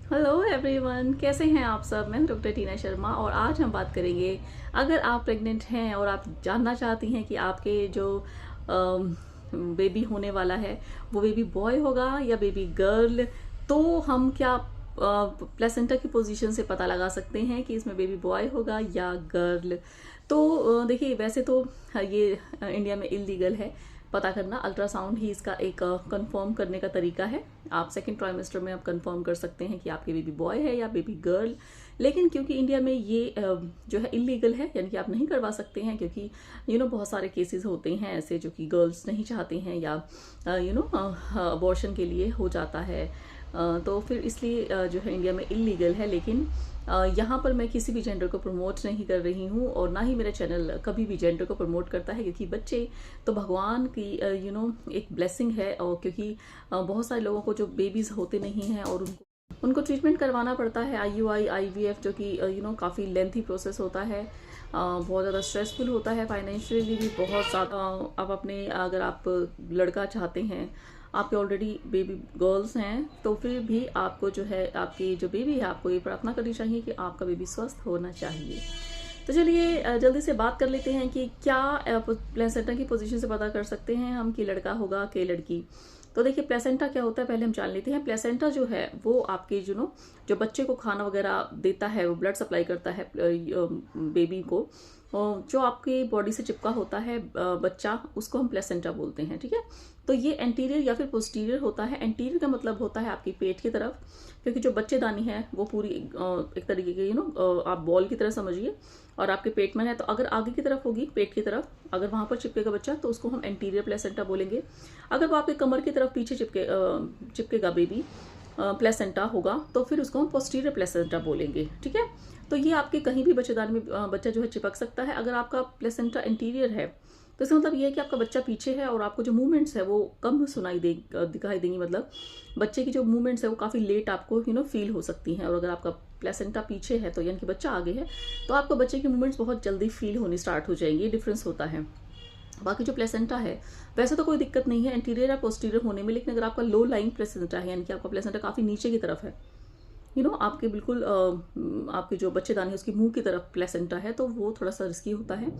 Hello everyone, कैसे हैं आप सब। मैं डॉक्टर टीना शर्मा और आज हम बात करेंगे, अगर आप प्रेग्नेंट हैं और आप जानना चाहती हैं कि आपके जो बेबी होने वाला है वो बेबी बॉय होगा या बेबी गर्ल, तो हम क्या प्लेसेंटा की पोजीशन से पता लगा सकते हैं कि इसमें बेबी बॉय होगा या गर्ल। तो देखिए, वैसे तो ये इंडिया में इलीगल है पता करना। अल्ट्रासाउंड ही इसका एक कंफर्म करने का तरीका है। आप सेकेंड ट्राइमेस्टर में आप कंफर्म कर सकते हैं कि आपके बेबी बॉय है या बेबी गर्ल। लेकिन क्योंकि इंडिया में ये जो है इलीगल है, यानी कि आप नहीं करवा सकते हैं, क्योंकि बहुत सारे केसेस होते हैं ऐसे जो कि गर्ल्स नहीं चाहते हैं या अबॉर्शन के लिए हो जाता है। तो फिर इसलिए जो है इंडिया में इलीगल है। लेकिन यहाँ पर मैं किसी भी जेंडर को प्रमोट नहीं कर रही हूँ और ना ही मेरा चैनल कभी भी जेंडर को प्रमोट करता है, क्योंकि बच्चे तो भगवान की एक ब्लेसिंग है। और क्योंकि बहुत सारे लोगों को जो बेबीज होते नहीं हैं और उनको ट्रीटमेंट करवाना पड़ता है, IUI IVF, जो कि काफ़ी लेंथी प्रोसेस होता है, बहुत ज़्यादा स्ट्रेसफुल होता है, फाइनेंशियली भी बहुत ज़्यादा। आप अपने, अगर आप लड़का चाहते हैं, आपके ऑलरेडी बेबी गर्ल्स हैं, तो फिर भी आपको जो है आपकी जो बेबी है, आपको ये प्रार्थना करनी चाहिए कि आपका बेबी स्वस्थ होना चाहिए। तो चलिए जल्दी से बात कर लेते हैं कि क्या प्लेसेंटा की पोजीशन से पता कर सकते हैं हम कि लड़का होगा कि लड़की। तो देखिए, प्लेसेंटा क्या होता है पहले हम जान लेते हैं। प्लेसेंटा जो है वो आपके जो बच्चे को खाना वगैरह देता है, वो ब्लड सप्लाई करता है बेबी को, जो आपकी बॉडी से चिपका होता है बच्चा, उसको हम प्लेसेंटा बोलते हैं। ठीक है, तो ये एंटीरियर या फिर पोस्टीरियर होता है। एंटीरियर का मतलब होता है आपकी पेट की तरफ, क्योंकि जो बच्चेदानी है वो पूरी एक तरीके की आप बॉल की तरह समझिए, और आपके पेट में है। तो अगर आगे की तरफ होगी, पेट की तरफ, अगर वहां पर चिपकेगा बच्चा, तो उसको हम एंटीरियर प्लेसेंटा बोलेंगे। अगर वो आपके कमर की तरफ पीछे चिपकेगा बेबी, प्लेसेंटा होगा, तो फिर उसको हम पोस्टीरियर प्लेसेंटा बोलेंगे। ठीक है, तो ये आपके कहीं भी बच्चेदानी में बच्चा जो है चिपक सकता है। अगर आपका प्लेसेंटा इंटीरियर है, तो इसका मतलब ये है कि आपका बच्चा पीछे है और आपको जो मूवमेंट्स है वो कम दिखाई देंगी। मतलब बच्चे की जो मूवमेंट्स है वो काफ़ी लेट आपको फील हो सकती हैं। और अगर आपका प्लेसेंटा पीछे है, तो यानी कि बच्चा आगे है, तो आपको बच्चे की मूवमेंट्स बहुत जल्दी फील होनी स्टार्ट हो जाएंगी। ये डिफरेंस होता है। बाकी जो प्लेसेंटा है, वैसे तो कोई दिक्कत नहीं है एंटीरियर या पोस्टीरियर होने में, लेकिन अगर आपका लो लाइन प्लेसेंटा है, यानी कि आपका प्लेसेंटा काफ़ी नीचे की तरफ है, आपके बिल्कुल आपके जो बच्चेदानी है उसकी मुंह की तरफ प्लेसेंटा है, तो वो थोड़ा सा रिस्की होता है।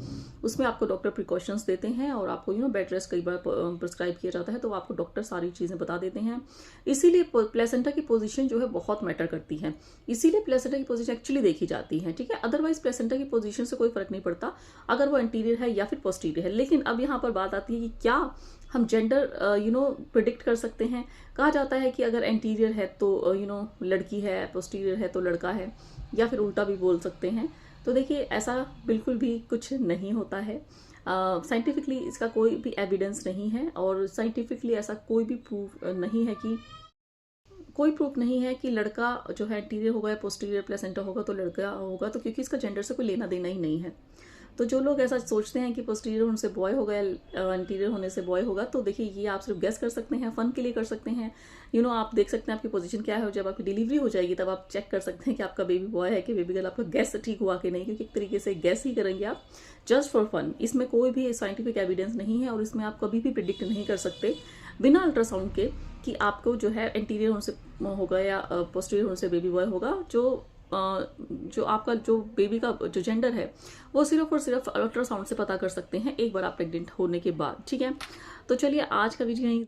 उसमें आपको डॉक्टर प्रिकॉशंस देते हैं और आपको बेड रेस्ट कई बार प्रिस्क्राइब किया जाता है, तो आपको डॉक्टर सारी चीज़ें बता देते हैं। इसीलिए प्लेसेंटा की पोजीशन जो है बहुत मैटर करती है, इसीलिए प्लेसेंटा की पोजीशन एक्चुअली देखी जाती है। ठीक है, अदरवाइज प्लेसेंटा की पोजीशन से कोई फर्क नहीं पड़ता अगर वो इंटीरियर है या फिर पोस्टीरियर है। लेकिन अब यहाँ पर बात आती है कि क्या हम जेंडर प्रिडिक्ट कर सकते हैं। कहा जाता है कि अगर एंटीरियर है तो लड़की है, पोस्टीरियर है तो लड़का है, या फिर उल्टा भी बोल सकते हैं। तो देखिए, ऐसा बिल्कुल भी कुछ नहीं होता है। साइंटिफिकली इसका कोई भी एविडेंस नहीं है, और साइंटिफिकली ऐसा कोई भी प्रूफ नहीं है कि लड़का जो है एंटीरियर होगा या पोस्टीरियर प्लेसेंटा होगा तो लड़का होगा, तो क्योंकि इसका जेंडर से कोई लेना देना ही नहीं है। तो जो लोग ऐसा सोचते हैं कि पोस्टीरियर होने से बॉय होगा या इंटीरियर होने से बॉय होगा, तो देखिए ये आप सिर्फ गेस कर सकते हैं, फन के लिए कर सकते हैं। आप देख सकते हैं आपकी पोजीशन क्या है, जब आपकी डिलीवरी हो जाएगी तब आप चेक कर सकते हैं कि आपका बेबी बॉय है कि बेबी गर्ल। आपका गेस ठीक हुआ कि नहीं, क्योंकि एक तरीके से गेस ही करेंगे आप जस्ट फॉर फन। इसमें कोई भी साइंटिफिक एविडेंस नहीं है, और इसमें आप कभी भी प्रिडिक्ट नहीं कर सकते बिना अल्ट्रासाउंड के कि आपको जो है एंटीरियर होने से होगा या पोस्टीरियर होने से बेबी बॉय होगा। जो आपका जो बेबी का जो जेंडर है वो सिर्फ और सिर्फ अल्ट्रासाउंड से पता कर सकते हैं एक बार आप प्रेग्नेंट होने के बाद। ठीक है, तो चलिए आज का वीडियो यहीं